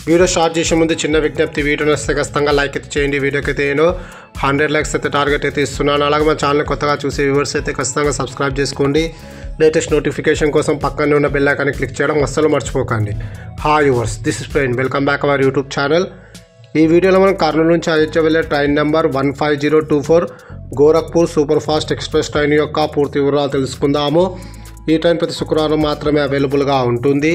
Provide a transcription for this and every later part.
Video start చేసే ముందు చిన్న విజ్ఞప్తి, వీడియో నచ్చితే ఖచ్చితంగా లైక్ అయితే చేయండి. వీడియోకి అయితే నేను 100 లైక్స్ అయితే టార్గెట్ అయితే ఇస్తున్నాను. అలాగే మా ఛానల్ కొత్తగా చూసే వ్యూవర్స్ అయితే ఖచ్చితంగా సబ్స్క్రైబ్ చేసుకోండి. లేటెస్ట్ నోటిఫికేషన్ కోసం పక్కనే ఉన్న బెల్ ఐకాన్ని క్లిక్ చేయడం అస్సలు మర్చిపోకండి. Hi viewers, this is friend, welcome back our YouTube channel. ఈ వీడియోలో మనం కర్నూలు నుంచి అయోధ్య వెళ్ళే train number 15024 Gorakhpur super fast express train యొక్క పూర్తి వివరాలు తెలుసుకుందాము. ఈ ట్రైన్ ప్రతి శుక్రవారం మాత్రమే అవైలబుల్గా ఉంటుంది.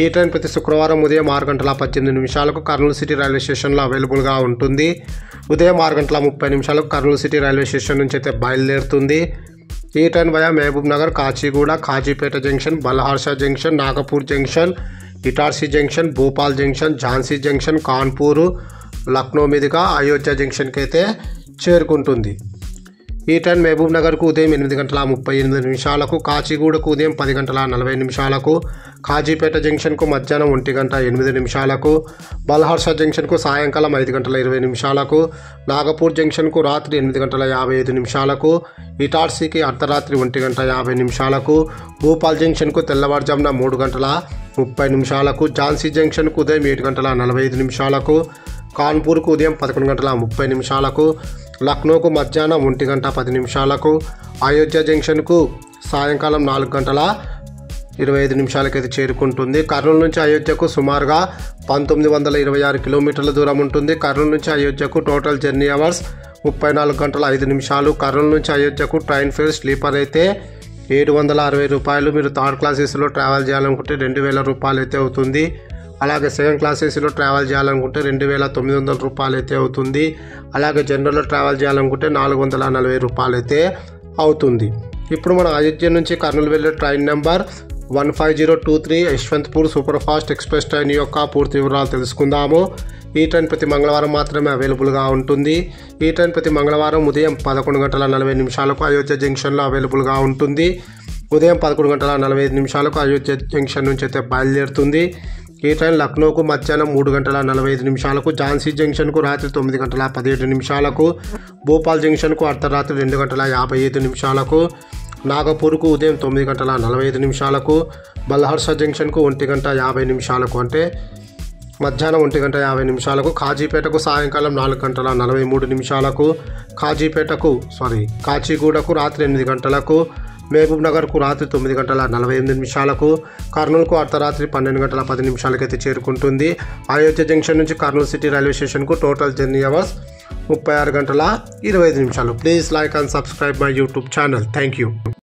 ఈ ట్రైన్ ప్రతి శుక్రవారం ఉదయం 6:18 కర్నూలు సిటీ రైల్వే స్టేషన్లో అవైలబుల్గా ఉంటుంది. ఉదయం 6:30 కర్నూలు సిటీ రైల్వే స్టేషన్ నుంచి అయితే బయలుదేరుతుంది. ఈ train via Mahabubnagar, Kacheguda, Kazipet junction, Balharshah junction, Nagpur junction, Itarsi junction, Bhopal junction, Jhansi junction, Kanpur, Lucknow మీదుగా అయోధ్య జంక్షన్కి అయితే చేరుకుంటుంది. ఈ ట్రైన్ మహబూబ్ నగర్కు ఉదయం 8:38, కాచిగూడకు ఉదయం 10:40, కాజీపేట జంక్షన్కు మధ్యాహ్నం 1:08, బల్హార్షా జంక్షన్కు సాయంకాలం 5:20, నాగపూర్ జంక్షన్కు రాత్రి 8:55, ఇటార్సీకి అర్ధరాత్రి 1:50, భోపాల్ జంక్షన్కు తెల్లవారుజామున 3:30, ఝాన్సీ జంక్షన్కు ఉదయం 7:45, కాన్పూర్కు ఉదయం 11:30, లక్నోకు మధ్యాహ్నం 1:10, అయోధ్య జంక్షన్కు సాయంకాలం 4:25 అయితే చేరుకుంటుంది. కర్నూలు నుంచి అయోధ్యకు సుమారుగా 1926 కిలోమీటర్ల దూరం ఉంటుంది. కర్నూలు నుంచి అయోధ్యకు టోటల్ జర్నీ అవర్స్ 34 గంటల 5 నిమిషాలు. కర్నూలు నుంచి అయోధ్యకు ట్రైన్ ఫేర్ స్లీపర్ అయితే 760 రూపాయలు. మీరు థర్డ్ క్లాస్ ఏసీలో ట్రావెల్ చేయాలనుకుంటే 2000 రూపాయలు అయితే అవుతుంది. అలాగే సెకండ్ క్లాస్ ఏసీలో ట్రావెల్ చేయాలనుకుంటే 2900 రూపాయలు అయితే అవుతుంది. అలాగే జనరల్లో ట్రావెల్ చేయాలనుకుంటే 440 రూపాయలు అయితే అవుతుంది. ఇప్పుడు మనం అయోధ్య నుంచి కర్నూలు వెళ్ళే train number 15023 Yesvantpur superfast express train యొక్క పూర్తి వివరాలు తెలుసుకుందాము. ఈ ట్రైన్ ప్రతి మంగళవారం మాత్రమే అవైలబుల్గా ఉంటుంది. ఈ ట్రైన్ ప్రతి మంగళవారం ఉదయం 11:40 అయోధ్య జంక్షన్లో అవైలబుల్గా ఉంటుంది. ఉదయం 11:45 అయోధ్య జంక్షన్ నుంచి అయితే బయలుదేరుతుంది. ఈ ట్రైన్ లక్నోకు మధ్యాహ్నం 3:45, ఝాన్సీ జంక్షన్కు రాత్రి 9:17, భోపాల్ జంక్షన్కు అర్ధరాత్రి 2:55, నాగపూర్కు ఉదయం 9:45, బల్హార్షా జంక్షన్కు 1:50 అంటే మధ్యాహ్నం 1:50, కాజీపేటకు సాయంకాలం 4:43, కాచిగూడకు రాత్రి 8 గంటలకు, మహబూబ్ నగర్కు రాత్రి 9:48, కర్నూలుకు అర్ధరాత్రి 12:10 అయితే చేరుకుంటుంది. అయోధ్య జంక్షన్ నుంచి కర్నూలు సిటీ రైల్వే స్టేషన్కు టోటల్ జర్నీ అవర్స్ 36 గంటల 25 నిమిషాలు. Please like and subscribe my YouTube channel. Thank you.